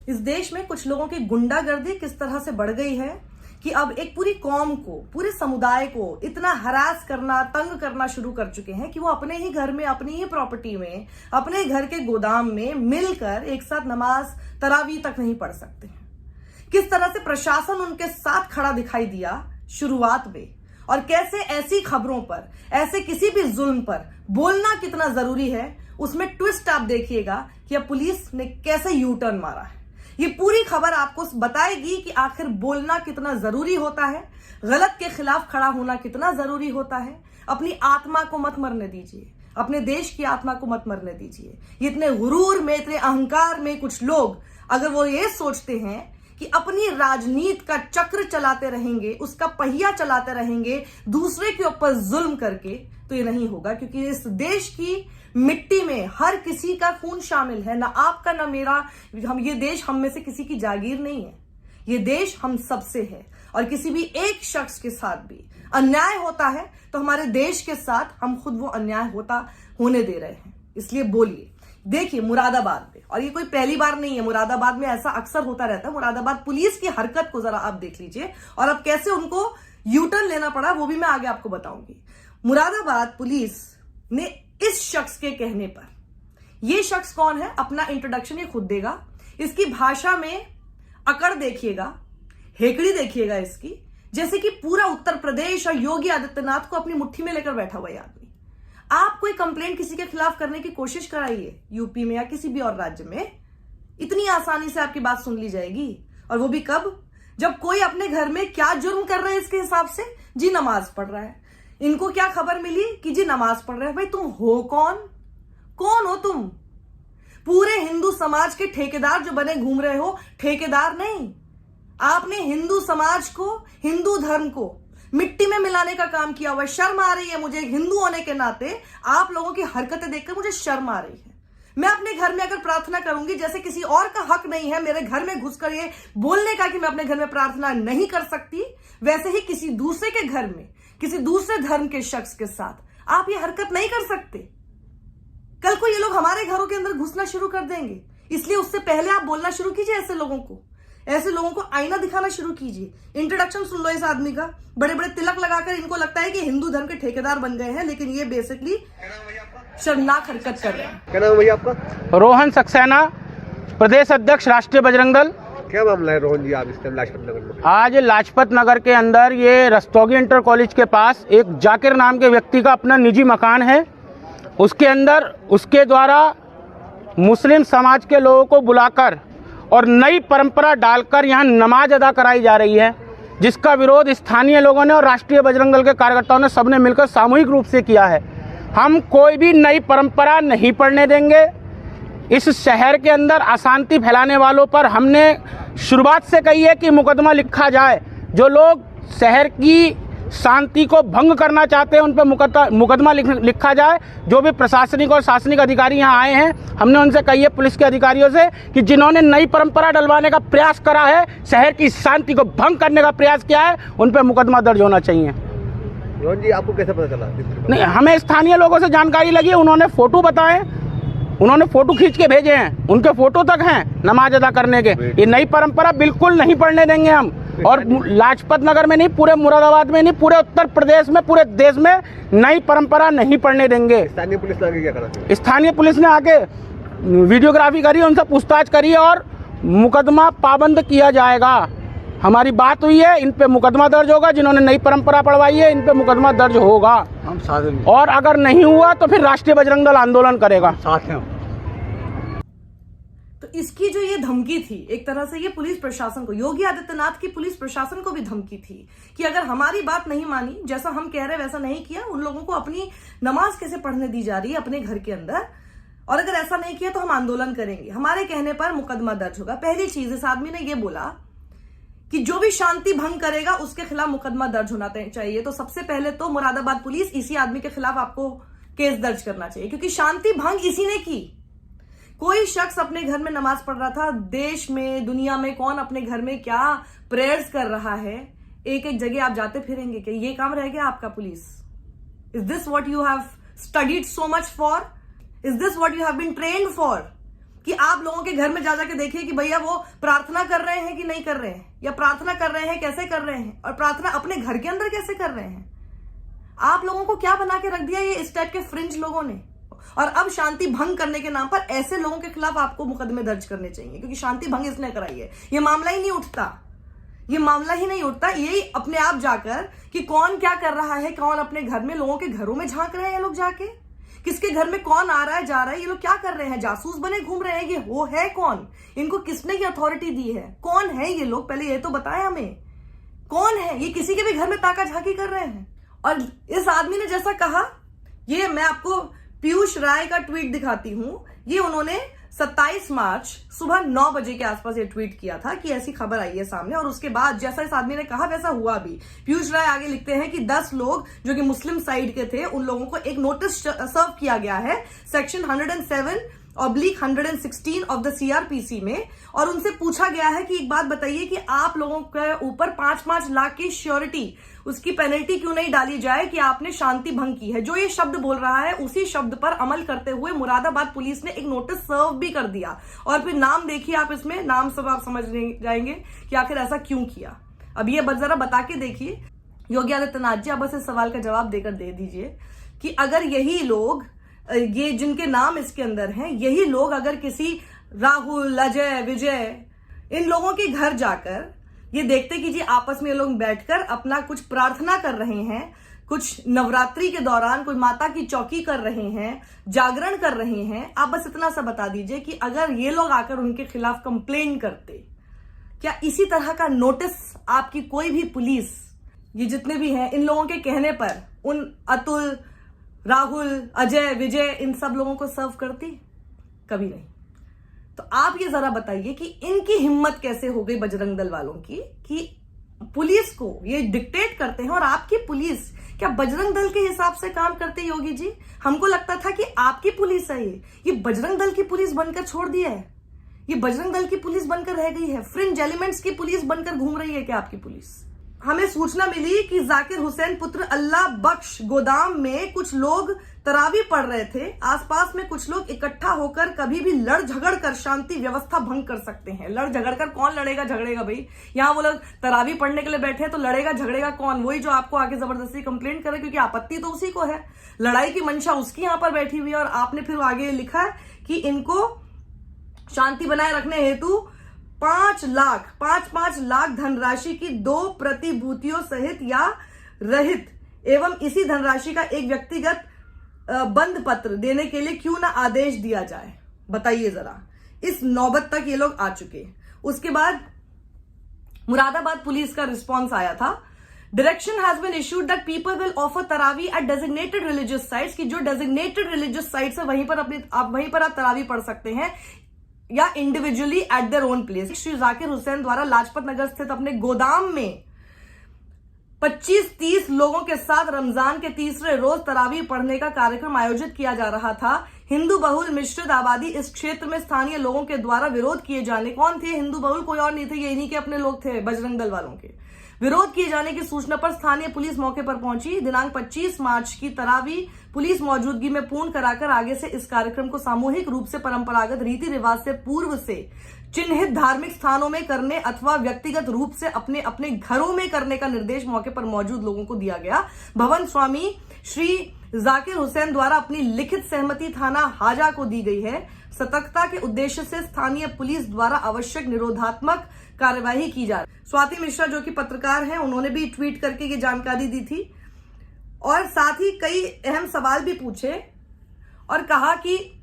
इस देश में कुछ लोगों की गुंडागर्दी किस तरह से बढ़ गई है कि अब एक पूरी कौम को, पूरे समुदाय को इतना हरास करना, तंग करना शुरू कर चुके हैं कि वो अपने ही घर में, अपनी ही प्रॉपर्टी में, अपने घर के गोदाम में मिलकर एक साथ नमाज तरावी तक नहीं पढ़ सकते हैं। किस तरह से प्रशासन उनके साथ खड़ा दिखाई दिया शुरुआत में, और कैसे ऐसी खबरों पर, ऐसे किसी भी जुल्म पर बोलना कितना जरूरी है, उसमें ट्विस्ट आप देखिएगा कि अब पुलिस ने कैसे यू टर्न मारा है। ये पूरी खबर आपको बताएगी कि आखिर बोलना कितना जरूरी होता है, गलत के खिलाफ खड़ा होना कितना जरूरी होता है। अपनी आत्मा को मत मरने दीजिए, अपने देश की आत्मा को मत मरने दीजिए। इतने गुरूर में, इतने अहंकार में कुछ लोग अगर वो ये सोचते हैं कि अपनी राजनीति का चक्र चलाते रहेंगे, उसका पहिया चलाते रहेंगे दूसरे के ऊपर जुल्म करके, तो ये नहीं होगा। क्योंकि इस देश की मिट्टी में हर किसी का खून शामिल है, ना आपका ना मेरा। ये देश हम में से किसी की जागीर नहीं है, ये देश हम सबसे है। और किसी भी एक शख्स के साथ भी अन्याय होता है तो हमारे देश के साथ हम खुद वो अन्याय होने दे रहे हैं। इसलिए बोलिए। देखिए मुरादाबाद में, और ये कोई पहली बार नहीं है, मुरादाबाद में ऐसा अक्सर होता रहता है। मुरादाबाद पुलिस की हरकत को जरा आप देख लीजिए, और अब कैसे उनको यूटर्न लेना पड़ा वो भी मैं आगे आपको बताऊंगी। मुरादाबाद पुलिस ने इस शख्स के कहने पर, ये शख्स कौन है अपना इंट्रोडक्शन ये खुद देगा। इसकी भाषा में अकड़ देखिएगा, हेकड़ी देखिएगा इसकी, जैसे कि पूरा उत्तर प्रदेश और योगी आदित्यनाथ को अपनी मुट्ठी में लेकर बैठा हुआ है आदमी। आप कोई कंप्लेंट किसी के खिलाफ करने की कोशिश कराइए यूपी में या किसी भी और राज्य में, इतनी आसानी से आपकी बात सुन ली जाएगी। और वो भी कब? जब कोई अपने घर में क्या जुर्म कर रहा है इसके हिसाब से, जी नमाज पढ़ रहा है। इनको क्या खबर मिली कि जी नमाज पढ़ रहे हैं। भाई तुम हो कौन? कौन हो तुम? पूरे हिंदू समाज के ठेकेदार जो बने घूम रहे हो, ठेकेदार नहीं। आपने हिंदू समाज को, हिंदू धर्म को मिट्टी में मिलाने का काम किया हुआ है। शर्म आ रही है मुझे, हिंदू होने के नाते आप लोगों की हरकतें देखकर मुझे शर्म आ रही है। मैं अपने घर में अगर प्रार्थना करूंगी, जैसे किसी और का हक नहीं है मेरे घर में घुसकर ये बोलने का कि मैं अपने घर में प्रार्थना नहीं कर सकती, वैसे ही किसी दूसरे के घर में, किसी दूसरे धर्म के शख्स के साथ आप ये हरकत नहीं कर सकते। कल को ये लोग हमारे घरों के अंदर घुसना शुरू कर देंगे। इसलिए उससे पहले आप बोलना शुरू कीजिए ऐसे लोगों को आईना दिखाना शुरू कीजिए। इंट्रोडक्शन सुन लो इस आदमी का, बड़े बड़े तिलक लगाकर इनको लगता है कि हिंदू धर्म के ठेकेदार बन गए हैं, लेकिन ये बेसिकली शर्मनाक हरकत कर रहे हैं। क्या नाम है भैया आपका? रोहन सक्सेना, प्रदेश अध्यक्ष राष्ट्रीय बजरंग दल। क्या मामला है रोहन जी, आप इस टाइम लाजपत नगर में? आज लाजपत नगर के अंदर ये रस्तोगी इंटर कॉलेज के पास एक जाकिर नाम के व्यक्ति का अपना निजी मकान है। उसके अंदर उसके द्वारा मुस्लिम समाज के लोगों को बुलाकर और नई परंपरा डालकर यहाँ नमाज अदा कराई जा रही है, जिसका विरोध स्थानीय लोगों ने और राष्ट्रीय बजरंग दल के कार्यकर्ताओं ने सबने मिलकर सामूहिक रूप से किया है। हम कोई भी नई परंपरा नहीं पढ़ने देंगे। इस शहर के अंदर अशांति फैलाने वालों पर हमने शुरुआत से कही है कि मुकदमा लिखा जाए। जो लोग शहर की शांति को भंग करना चाहते हैं उन पर मुकदमा लिखा जाए। जो भी प्रशासनिक और शासनिक अधिकारी यहाँ आए हैं, हमने उनसे कही है, पुलिस के अधिकारियों से, कि जिन्होंने नई परंपरा डलवाने का प्रयास करा है, शहर की शांति को भंग करने का प्रयास किया है, उन पर मुकदमा दर्ज होना चाहिए। रोहन जी आपको कैसे पता चला? नहीं, हमें स्थानीय लोगों से जानकारी लगी, उन्होंने फोटो बताए, उन्होंने फोटो खींच के भेजे हैं, उनके फोटो तक हैं नमाज अदा करने के। ये नई परंपरा बिल्कुल नहीं पढ़ने देंगे हम। और लाजपत नगर में नहीं, पूरे मुरादाबाद में नहीं, पूरे उत्तर प्रदेश में, पूरे देश में नई परंपरा नहीं पढ़ने देंगे। स्थानीय पुलिस ने आगे क्या करा? स्थानीय पुलिस ने आके वीडियोग्राफी करी, उनसे पूछताछ करी और मुकदमा पाबंद किया जाएगा। हमारी बात हुई है, इन पे मुकदमा दर्ज होगा। जिन्होंने नई परंपरा पढ़वाई है, इन पे मुकदमा दर्ज होगा। हम साथ हैं, और अगर नहीं हुआ तो फिर राष्ट्रीय बजरंग दल आंदोलन करेगा। साथ हैं। तो इसकी जो ये धमकी थी, एक तरह से ये पुलिस प्रशासन को, योगी आदित्यनाथ की पुलिस प्रशासन को भी धमकी थी कि अगर हमारी बात नहीं मानी, जैसा हम कह रहे वैसा नहीं किया, उन लोगों को अपनी नमाज कैसे पढ़ने दी जा रही है अपने घर के अंदर, और अगर ऐसा नहीं किया तो हम आंदोलन करेंगे, हमारे कहने पर मुकदमा दर्ज होगा। पहली चीज, इस आदमी ने ये बोला कि जो भी शांति भंग करेगा उसके खिलाफ मुकदमा दर्ज होना चाहिए। तो सबसे पहले तो मुरादाबाद पुलिस, इसी आदमी के खिलाफ आपको केस दर्ज करना चाहिए, क्योंकि शांति भंग इसी ने की। कोई शख्स अपने घर में नमाज पढ़ रहा था। देश में, दुनिया में कौन अपने घर में क्या प्रेयर्स कर रहा है? एक एक जगह आप जाते फिरेंगे कि ये काम रह गया आपका police? Is this what you have studied so much for? Is this what you have been trained for? कि आप लोगों के घर में जा जाके देखिए कि भैया वो प्रार्थना कर रहे हैं कि नहीं कर रहे हैं, या प्रार्थना कर रहे हैं कैसे कर रहे हैं, और प्रार्थना अपने घर के अंदर कैसे कर रहे हैं। आप लोगों को क्या बना के रख दिया ये इस टाइप के फ्रिंज लोगों ने। और अब शांति भंग करने के नाम पर ऐसे लोगों के खिलाफ आपको मुकदमे दर्ज करने चाहिए, क्योंकि शांति भंग इसने कराई है। ये मामला ही नहीं उठता, ये मामला ही नहीं उठता। यही अपने आप जाकर कि कौन क्या कर रहा है, कौन अपने घर में लोगों के घरों में झांक रहे हैं, लोग जाके किसके घर में कौन आ रहा है जा रहा है, ये लोग क्या कर रहे हैं, जासूस बने घूम रहे हैं। ये वो है कौन, इनको किसने ये अथॉरिटी दी है, कौन है ये लोग, पहले ये तो बताएं हमें कौन है ये। किसी के भी घर में ताका झांकी कर रहे हैं। और इस आदमी ने जैसा कहा, ये मैं आपको पीयूष राय का ट्वीट दिखाती हूं। ये उन्होंने 27 मार्च सुबह 9 बजे के आसपास ये ट्वीट किया था कि ऐसी खबर आई है सामने, और उसके बाद जैसा इस आदमी ने कहा वैसा हुआ भी। पीयूष राय आगे लिखते हैं कि 10 लोग जो कि मुस्लिम साइड के थे, उन लोगों को एक नोटिस सर्व किया गया है सेक्शन 107/116 ऑफ द सीआरपीसी में, और उनसे पूछा गया है कि एक बात बताइए कि आप लोगों के ऊपर 5-5 लाख की श्योरिटी, उसकी पेनल्टी क्यों नहीं डाली जाए कि आपने शांति भंग की है। जो ये शब्द बोल रहा है उसी शब्द पर अमल करते हुए मुरादाबाद पुलिस ने एक नोटिस सर्व भी कर दिया। और फिर नाम देखिए आप, इसमें नाम सब आप समझ जाएंगे कि आखिर ऐसा क्यों किया। अब ये जरा बता के देखिए योगी आदित्यनाथ जी, आप बस इस सवाल का जवाब देकर दे दीजिए कि अगर यही लोग, ये जिनके नाम इसके अंदर हैं, यही लोग अगर किसी राहुल, अजय, विजय, इन लोगों के घर जाकर ये देखते कि जी आपस में ये लोग बैठकर अपना कुछ प्रार्थना कर रहे हैं, कुछ नवरात्रि के दौरान कोई माता की चौकी कर रहे हैं, जागरण कर रहे हैं, आप बस इतना सा बता दीजिए कि अगर ये लोग आकर उनके खिलाफ कंप्लेन करते, क्या इसी तरह का नोटिस आपकी कोई भी पुलिस, ये जितने भी हैं, इन लोगों के कहने पर उन अतुल, राहुल, अजय, विजय, इन सब लोगों को सर्व करती? कभी नहीं। तो आप ये जरा बताइए कि इनकी हिम्मत कैसे हो गई बजरंग दल वालों की कि पुलिस को ये डिक्टेट करते हैं। और आपकी पुलिस क्या बजरंग दल के हिसाब से काम करते? योगी जी, हमको लगता था कि आपकी पुलिस है, ये बजरंग दल की पुलिस बनकर छोड़ दिया है, ये बजरंग दल की पुलिस बनकर रह गई है, फ्रिंज एलिमेंट्स की पुलिस बनकर घूम रही है क्या आपकी पुलिस? हमें सूचना मिली कि जाकिर हुसैन पुत्र अल्लाह बख्श गोदाम में कुछ लोग तरावी पढ़ रहे थे। आसपास में कुछ लोग इकट्ठा होकर कभी भी लड़ झगड़ कर शांति व्यवस्था भंग कर सकते हैं। लड़ झगड़ कर कौन लड़ेगा झगड़ेगा भाई? यहाँ वो लोग तरावी पढ़ने के लिए बैठे हैं तो लड़ेगा झगड़ेगा कौन? वही जो आपको आगे जबरदस्ती कंप्लेंट करे, क्योंकि आपत्ति तो उसी को है, लड़ाई की मंशा उसकी यहाँ पर बैठी हुई है। और आपने फिर आगे लिखा है कि इनको शांति बनाए रखने हेतु 5 लाख धनराशि की 2 प्रतिभूतियों सहित या रहित एवं इसी धनराशि का एक व्यक्तिगत बंद पत्र देने के लिए क्यों ना आदेश दिया जाए। बताइए जरा, इस नौबत तक ये लोग आ चुके। उसके बाद मुरादाबाद पुलिस का रिस्पॉन्स आया था, direction has been issued that people will offer तरावी एट डेजिग्नेटेड रिलीजियस साइट्स, की जो डेजिग्नेटेड रिलीजियस साइट्स है वहीं पर आप तरावी पढ़ सकते हैं या individually eight their own place. Shri Zakir Hussain द्वारा लाजपत नगर स्थित अपने गोदाम में 25-30 लोगों के साथ रमजान के तीसरे रोज तरावी पढ़ने का कार्यक्रम आयोजित किया जा रहा था। हिंदू बहुल मिश्रित आबादी इस क्षेत्र में स्थानीय लोगों के द्वारा विरोध किए जाने, कौन थे हिंदू बहुल? कोई और नहीं थे, ये इन्हीं के अपने लोग थे, बजरंग दल वालों के। विरोध किए जाने की सूचना पर स्थानीय पुलिस मौके पर पहुंची। दिनांक 25 मार्च की तरावी पुलिस मौजूदगी में पूर्ण कराकर आगे से इस कार्यक्रम को सामूहिक रूप से परंपरागत रीति रिवाज से पूर्व से चिन्हित धार्मिक स्थानों में करने अथवा व्यक्तिगत रूप से अपने अपने घरों में करने का निर्देश मौके पर मौजूद लोगों को दिया गया। भवन स्वामी श्री जाकिर हुसैन द्वारा अपनी लिखित सहमति थाना हाजा को दी गई है। सतर्कता के उद्देश्य से स्थानीय पुलिस द्वारा आवश्यक निरोधात्मक कार्यवाही की जा रही है। स्वाति मिश्रा जो कि पत्रकार हैं, उन्होंने भी ट्वीट करके ये जानकारी दी थी और साथ ही कई अहम सवाल भी पूछे और कहा कि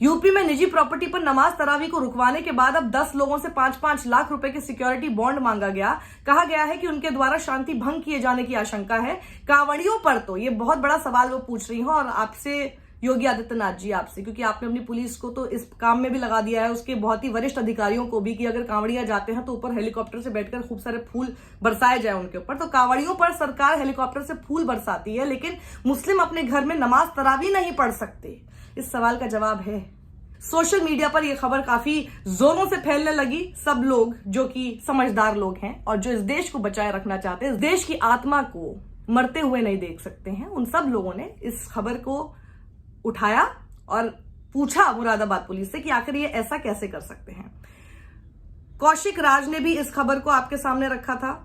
यूपी में निजी प्रॉपर्टी पर नमाज तरावी को रुकवाने के बाद अब 10 लोगों से 5-5 लाख रुपए के सिक्योरिटी बॉन्ड मांगा गया। कहा गया है कि उनके द्वारा शांति भंग किए जाने की आशंका है। कांवड़ियों पर तो ये बहुत बड़ा सवाल वो पूछ रही हूं और आपसे योगी आदित्यनाथ जी, आपसे, क्योंकि आपने अपनी पुलिस को तो इस काम में भी लगा दिया है, उसके बहुत ही वरिष्ठ अधिकारियों को भी, कि अगर कांवड़िया जाते हैं तो ऊपर हेलीकॉप्टर से बैठकर खूब सारे फूल बरसाए जाए उनके ऊपर। तो कांवड़ियों पर सरकार हेलीकॉप्टर से फूल बरसाती है, लेकिन मुस्लिम अपने घर में नमाज तरावी नहीं पढ़ सकते। इस सवाल का जवाब है। सोशल मीडिया पर यह खबर काफी जोरों से फैलने लगी। सब लोग जो कि समझदार लोग हैं और जो इस देश को बचाए रखना चाहते हैं, इस देश की आत्मा को मरते हुए नहीं देख सकते हैं, उन सब लोगों ने इस खबर को उठाया और पूछा मुरादाबाद पुलिस से कि आखिर ये ऐसा कैसे कर सकते हैं। कौशिक राज ने भी इस खबर को आपके सामने रखा था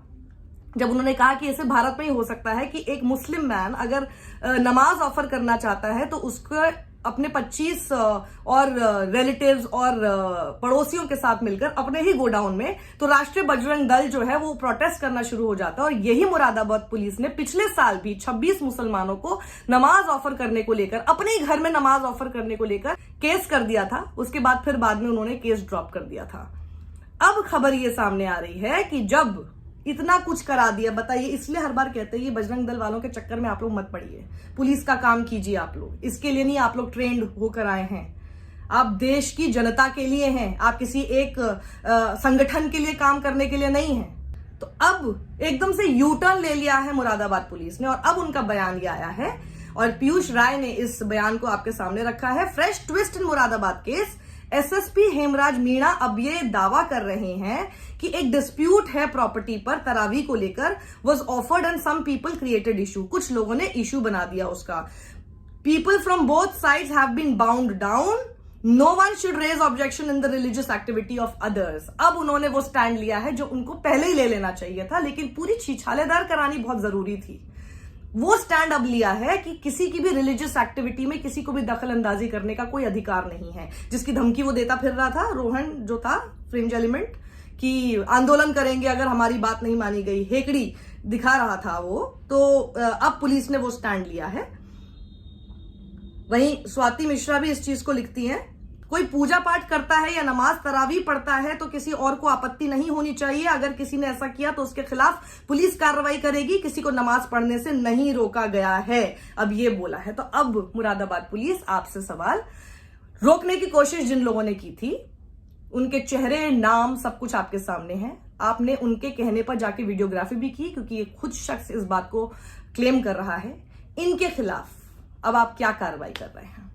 जब उन्होंने कहा कि ऐसे भारत में ही हो सकता है कि एक मुस्लिम मैन अगर नमाज ऑफर करना चाहता है तो उसको अपने 25 और रिलेटिव्स और पड़ोसियों के साथ मिलकर अपने ही गोडाउन में तो राष्ट्रीय बजरंग दल जो है वो प्रोटेस्ट करना शुरू हो जाता है। और यही मुरादाबाद पुलिस ने पिछले साल भी 26 मुसलमानों को नमाज ऑफर करने को लेकर, अपने ही घर में नमाज ऑफर करने को लेकर केस कर दिया था। उसके बाद में उन्होंने केस ड्रॉप कर दिया था। अब खबर ये सामने आ रही है कि जब इतना कुछ करा दिया, बताइए, इसलिए हर बार कहते हैं ये बजरंग दल वालों के चक्कर में आप लोग मत पड़िए, पुलिस का काम कीजिए। आप लोग इसके लिए नहीं आप लोग ट्रेंड होकर आए हैं, आप देश की जनता के लिए हैं, आप किसी एक संगठन के लिए काम करने के लिए नहीं हैं। तो अब एकदम से यू टर्न ले लिया है मुरादाबाद पुलिस ने और अब उनका बयान ये आया है और पीयूष राय ने इस बयान को आपके सामने रखा है। Fresh twist in Moradabad case. SSP Hemraj Meena अब ये दावा कर रहे हैं कि एक डिस्प्यूट है प्रॉपर्टी पर तरावी को लेकर, was offered and some people created issue. कुछ लोगों ने इशू बना दिया उसका। People from both sides have been bound down, no one should raise objection in the religious activity of others. अब उन्होंने वो स्टैंड लिया है जो उनको पहले ही ले लेना चाहिए था, लेकिन पूरी छीछालेदार करानी बहुत जरूरी थी। वो स्टैंड अब लिया है कि किसी की भी रिलीजियस एक्टिविटी में किसी को भी दखल अंदाजी करने का कोई अधिकार नहीं है। जिसकी धमकी वो देता फिर रहा था, रोहन जो था फ्रिंज एलिमेंट, कि आंदोलन करेंगे अगर हमारी बात नहीं मानी गई, हेकड़ी दिखा रहा था वो। तो अब पुलिस ने वो स्टैंड लिया है। वहीं स्वाति मिश्रा भी इस चीज को लिखती हैं, कोई पूजा पाठ करता है या नमाज तरावी पढ़ता है तो किसी और को आपत्ति नहीं होनी चाहिए। अगर किसी ने ऐसा किया तो उसके खिलाफ पुलिस कार्रवाई करेगी, किसी को नमाज पढ़ने से नहीं रोका गया है। अब ये बोला है। तो अब मुरादाबाद पुलिस आपसे सवाल, रोकने की कोशिश जिन लोगों ने की थी उनके चेहरे, नाम, सब कुछ आपके सामने है। आपने उनके कहने पर जाके वीडियोग्राफी भी की क्योंकि ये खुद शख्स इस बात को क्लेम कर रहा है। इनके खिलाफ अब आप क्या कार्रवाई कर रहे हैं?